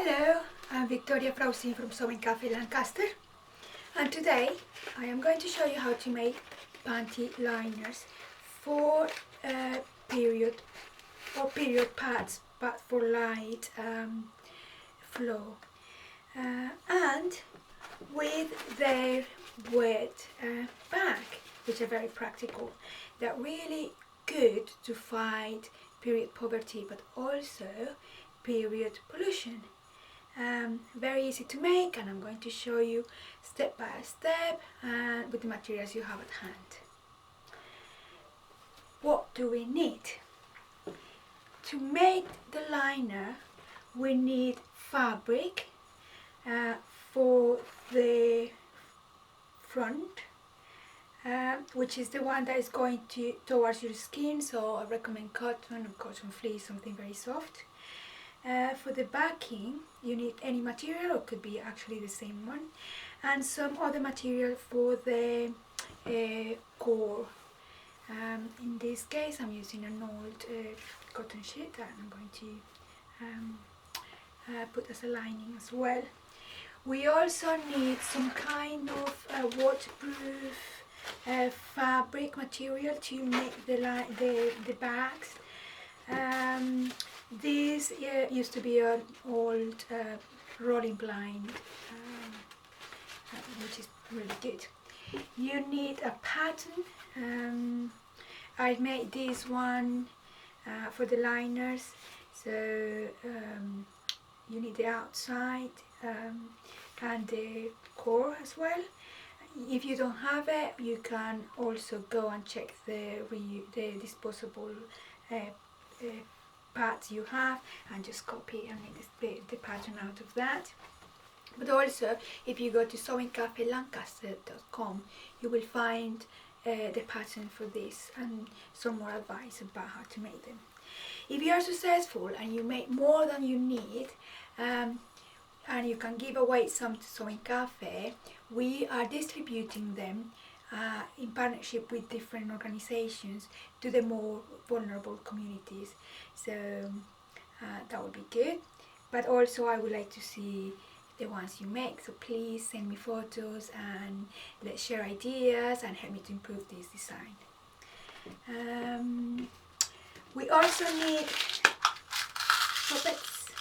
Hello, I'm Victoria Frausin from Sewing Cafe Lancaster, and today I am going to show you how to make panty liners for period pads, but for light flow, and with their wet bag, which are very practical. They're really good to fight period poverty, but also period pollution. Very easy to make, and I'm going to show you step by step and with the materials you have at hand. What do we need? To make the liner we need fabric for the front, which is the one that is going towards your skin, so I recommend cotton or cotton fleece, something very soft. For the backing you need any material, or it could be actually the same one, and some other material for the core. In this case I'm using an old cotton sheet that I'm going to put as a lining as well. We also need some kind of waterproof fabric material to make the bags. This used to be an old rolling blind, which is really good. You need a pattern. I made this one for the liners, so you need the outside and the core as well. If you don't have it, you can also go and check the disposable pads you have and just copy and make the pattern out of that. But also, if you go to sewingcafelancaster.com, you will find the pattern for this and some more advice about how to make them. If you are successful and you make more than you need, and you can give away some to Sewing Cafe, we are distributing them in partnership with different organizations to the more vulnerable communities, so that would be good. But also I would like to see the ones you make, so please send me photos and let's share ideas and help me to improve this design. We also need puppets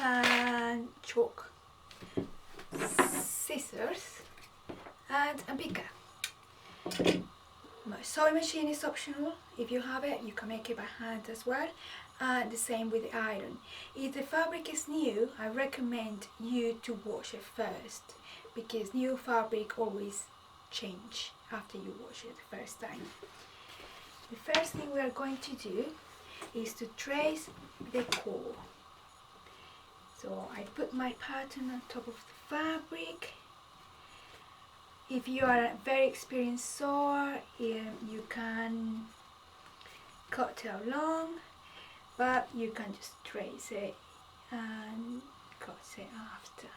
and chalk, scissors and a picker. My sewing machine is optional. If you have it, you can make it by hand as well, and the same with the iron. If the fabric is new, I recommend you to wash it first, because new fabric always change after you wash it the first time. The first thing we are going to do is to trace the core. So I put my pattern on top of the fabric. If you are a very experienced sewer, you can cut it along, but you can just trace it and cut it after.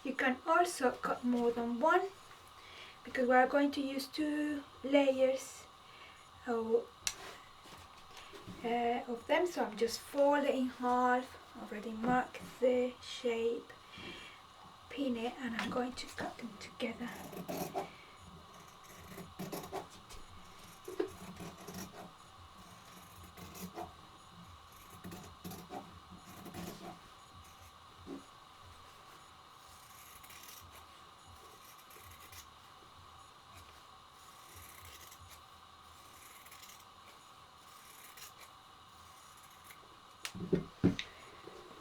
You can also cut more than one, because we are going to use 2 layers of them, so I'm just folding in half, already marked the shape, pin it, and I'm going to cut them together.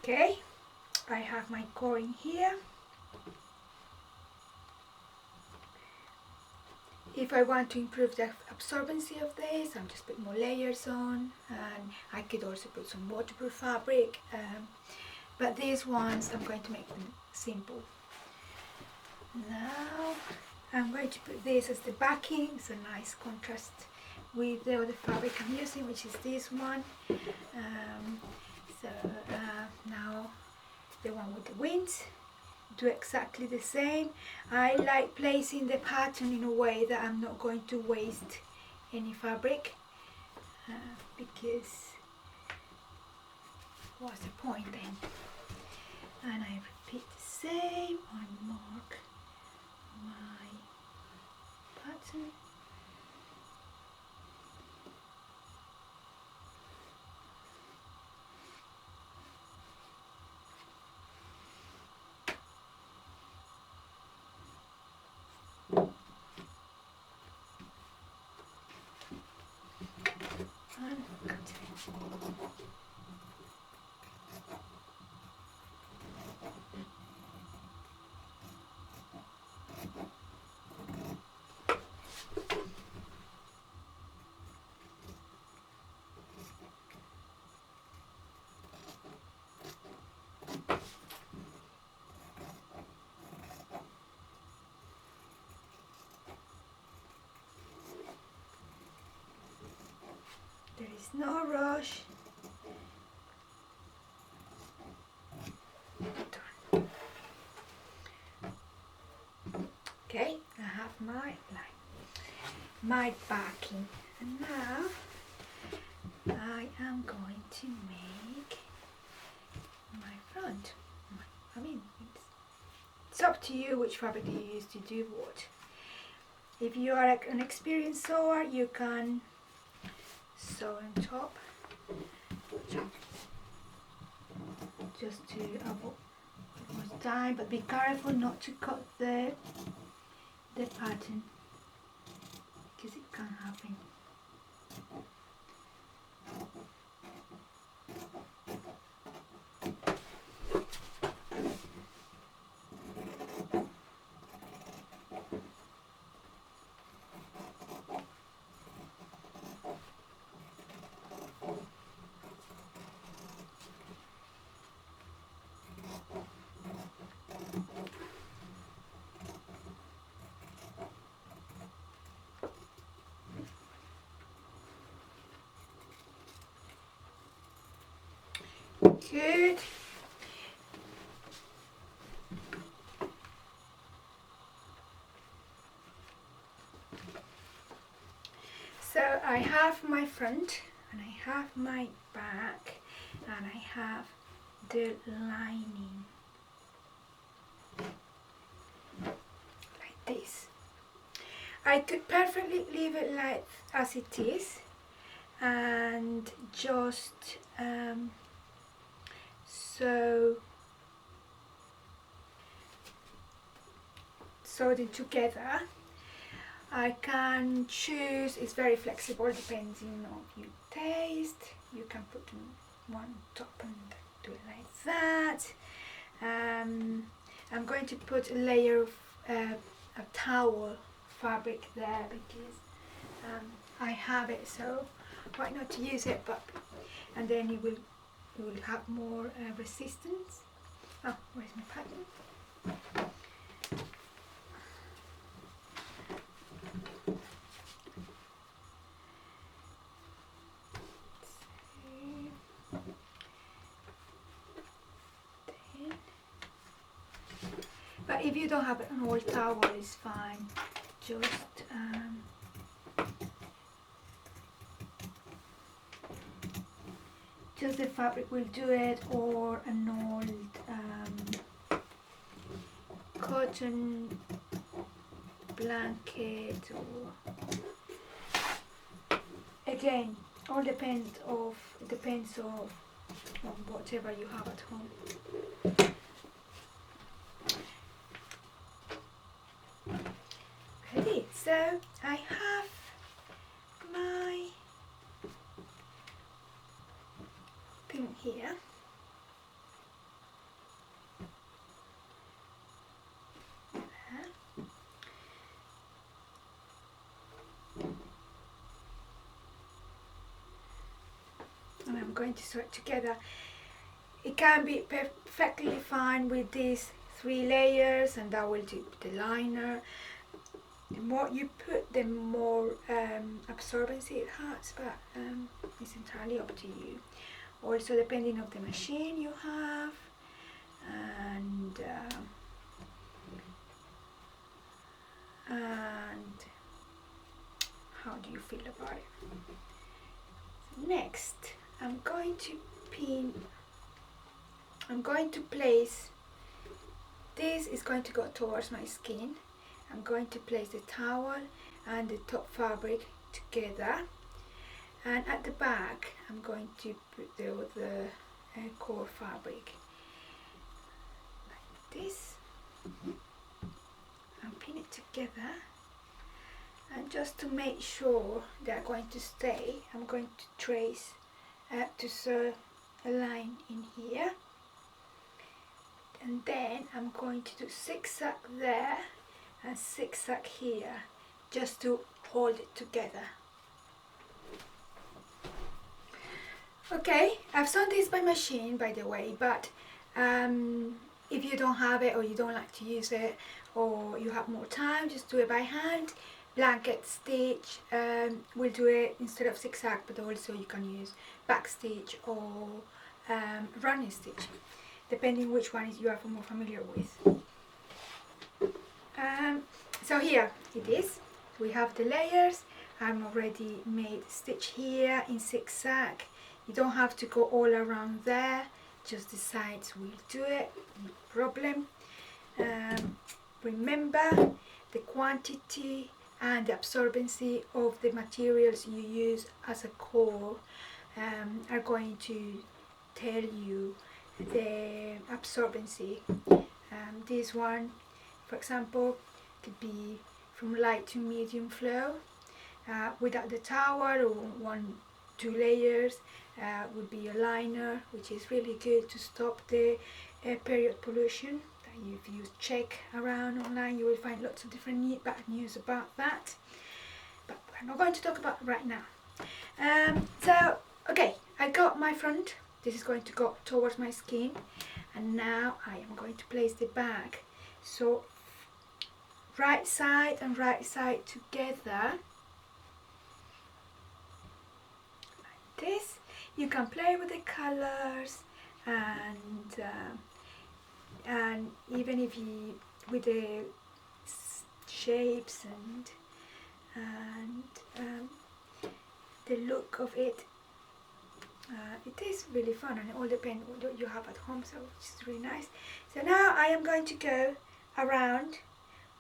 Okay, I have my core in here. If I want to improve the absorbency of this, I'm just put more layers on, and I could also put some waterproof fabric, but these ones I'm going to make them simple. Now I'm going to put this as the backing. It's a nice contrast with the other fabric I'm using, which is this one. Now the one with the wings, do exactly the same. I like placing the pattern in a way that I'm not going to waste any fabric, because what's the point then? And I repeat the same. I mark my pattern. And cut it. There is no rush. Okay, I have my line, my backing, and now I am going to make my front. I mean, it's up to you which fabric you use to do what. If you are an experienced sewer, you can sew on top, just to avoid much time, but be careful not to cut the pattern, because it can happen. Good. So I have my front and I have my back and I have the lining like this. I could perfectly leave it like as it is and just sew them together. I can choose, it's very flexible depending on your taste. You can put them one top and do it like that. I'm going to put a layer of a towel fabric there because I have it, so why not to use it, but and then you will have more resistance. Oh, where's my pattern? But if you don't have an old towel, it's fine. Just the fabric will do it, or an old cotton blanket, or again, all depends on whatever you have at home. Ready? So I have my pin here. And I'm going to sew it together. It can be perfectly fine with these 3 layers, and that will do the liner. The more you put, the more absorbency it has, but it's entirely up to you. Also depending on the machine you have, and do you feel about it? Next, I'm going to place, this is going to go towards my skin. I'm going to place the towel and the top fabric together, and at the back I'm going to put the core fabric like this and pin it together. And just to make sure they're going to stay, I'm going to trace to sew a line in here, and then I'm going to do zigzag there and zigzag here just to hold it together. Okay, I've sewn this by machine, by the way, but if you don't have it, or you don't like to use it, or you have more time, just do it by hand. Blanket stitch will do it instead of zigzag, but also you can use back stitch or running stitch, depending which one you are more familiar with. So here it is. We have the layers. I'm already made stitch here in zigzag. You don't have to go all around there, just the sides will do it, no problem. Remember, the quantity and the absorbency of the materials you use as a core are going to tell you the absorbency. This one, for example, could be from light to medium flow. Without the towel, or 1-2 layers, would be a liner, which is really good to stop the period pollution. If you check around online, you will find lots of different bad news about that, but we're not going to talk about it right now. So okay, I got my front. This is going to go towards my skin, and now I am going to place the back. So right side and right side together like this. You can play with the colors, and even if you with the shapes and the look of it, it is really fun, and it all depends what you have at home, so which is really nice. So now I am going to go around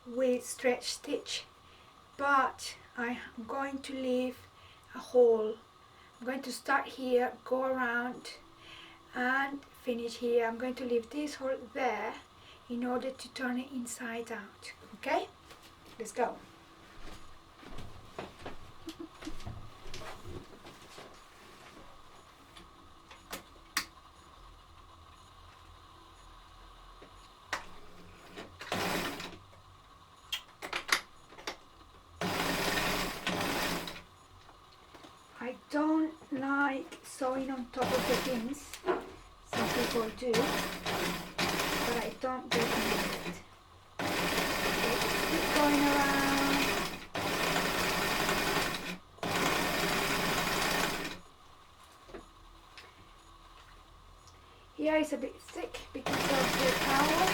with stretch stitch, but I am going to leave a hole. I'm going to start here, go around and finish here. I'm going to leave this hole there in order to turn it inside out. Okay, let's go. I don't like sewing on top of the pins. Some people do, but I don't recommend it. Keep going around. Here is a bit thick because of the towel.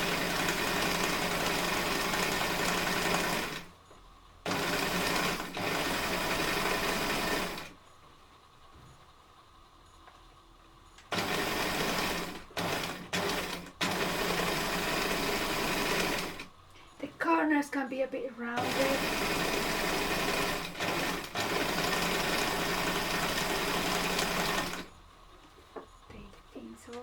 Corners can be a bit rounded. Take the pins off.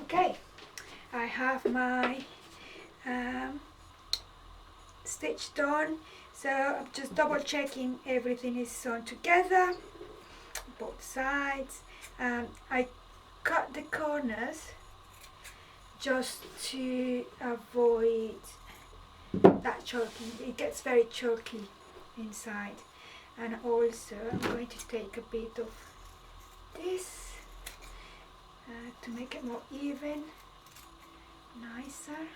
Okay. I have my stitch done, so I'm just double checking everything is sewn together, both sides. I cut the corners just to avoid that choking. It gets very choky inside, and also I'm going to take a bit of this to make it more even, nicer.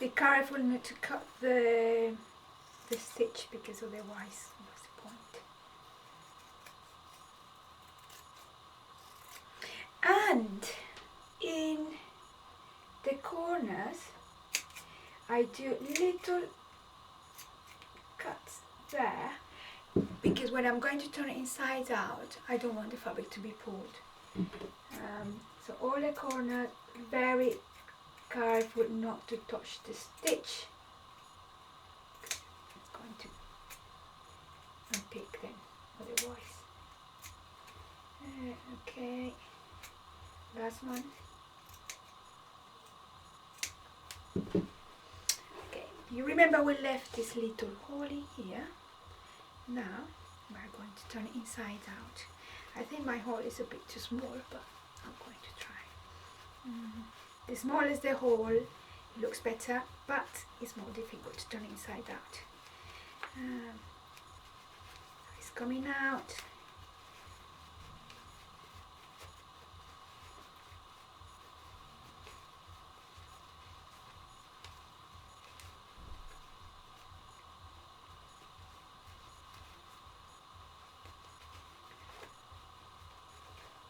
be careful not to cut the stitch, because otherwise what's the point? And in the corners I do little cuts there, because when I'm going to turn it inside out I don't want the fabric to be pulled. So all the corners, very careful not to touch the stitch. I'm going to unpick them otherwise. Okay, last one. Okay, you remember we left this little hole in here. Now we're going to turn it inside out. I think my hole is a bit too small, but I'm going to try. The smaller the hole, it looks better, but it's more difficult to turn it inside out. It's coming out.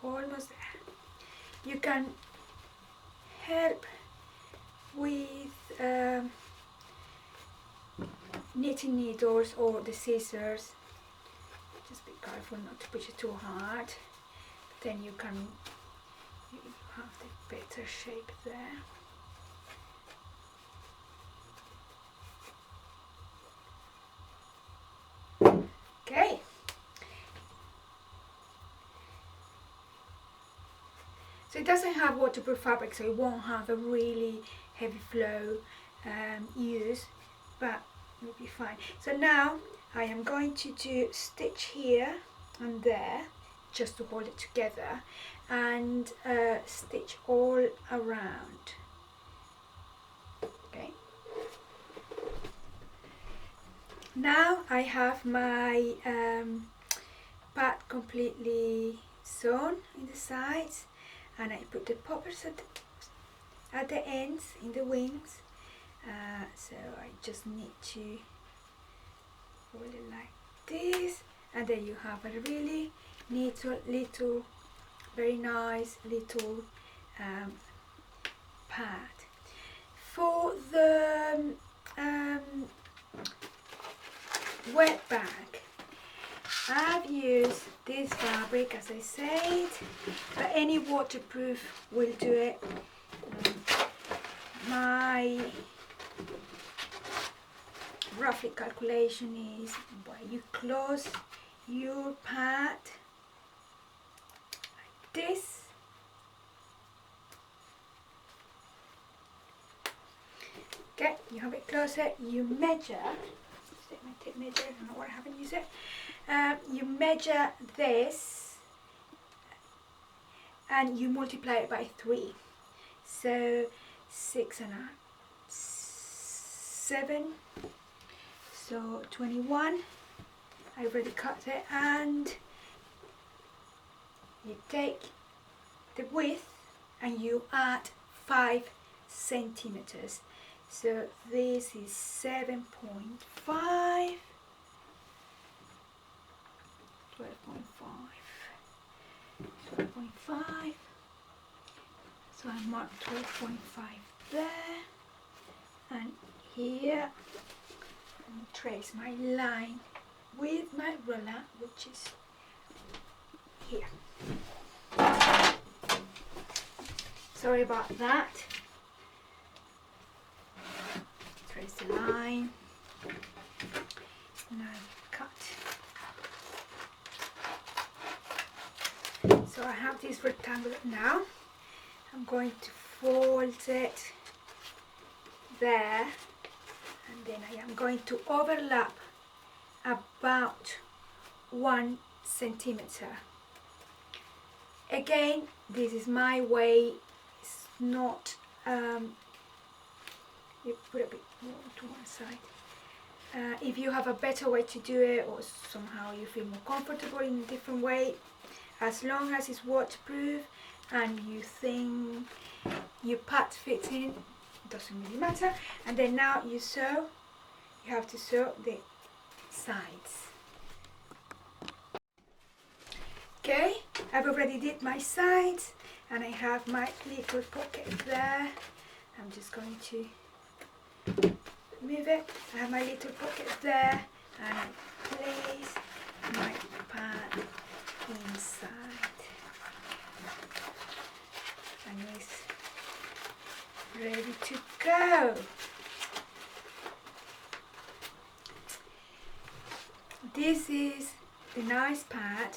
Almost there. You can help with knitting needles or the scissors. Just be careful not to push it too hard. Then you have the better shape there. Okay. So it doesn't have waterproof fabric, so it won't have a really heavy flow use, but it'll be fine. So now I am going to do stitch here and there, just to hold it together, and stitch all around. Okay. Now I have my pad completely sewn in the sides, and I put the poppers at the ends, in the wings. So I just need to hold it like this, and then you have a really neat little, very nice little pad. For the wet bag, I've used this fabric, as I said, but any waterproof will do it. My roughly calculation is where you close your pad like this. Okay, you have it closer, you measure. My tape measure, I don't know why I haven't used it. You measure this and you multiply it by 3. So 6 and 7, so 21. I already cut it, and you take the width and you add 5 centimeters. So this is 7.5, 12.5. So I mark 12.5 there, and here and trace my line with my ruler, which is here. Sorry about that. Trace the line. Now cut. So I have this rectangle now. I'm going to fold it there, and then I am going to overlap about 1 centimeter. Again, this is my way. It's not you put a bit more to one side. If you have a better way to do it, or somehow you feel more comfortable in a different way, as long as it's waterproof and you think your pad fits in, doesn't really matter. And then now you have to sew the sides. Okay, I've already did my sides and I have my little pocket there. I'm just going to move it. I have my little pocket there and I place my pad inside and it's ready to go. This is the nice pad,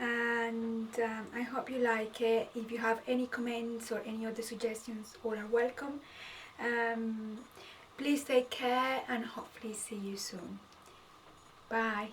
and I hope you like it. If you have any comments or any other suggestions, all are welcome. Please take care and hopefully see you soon. Bye.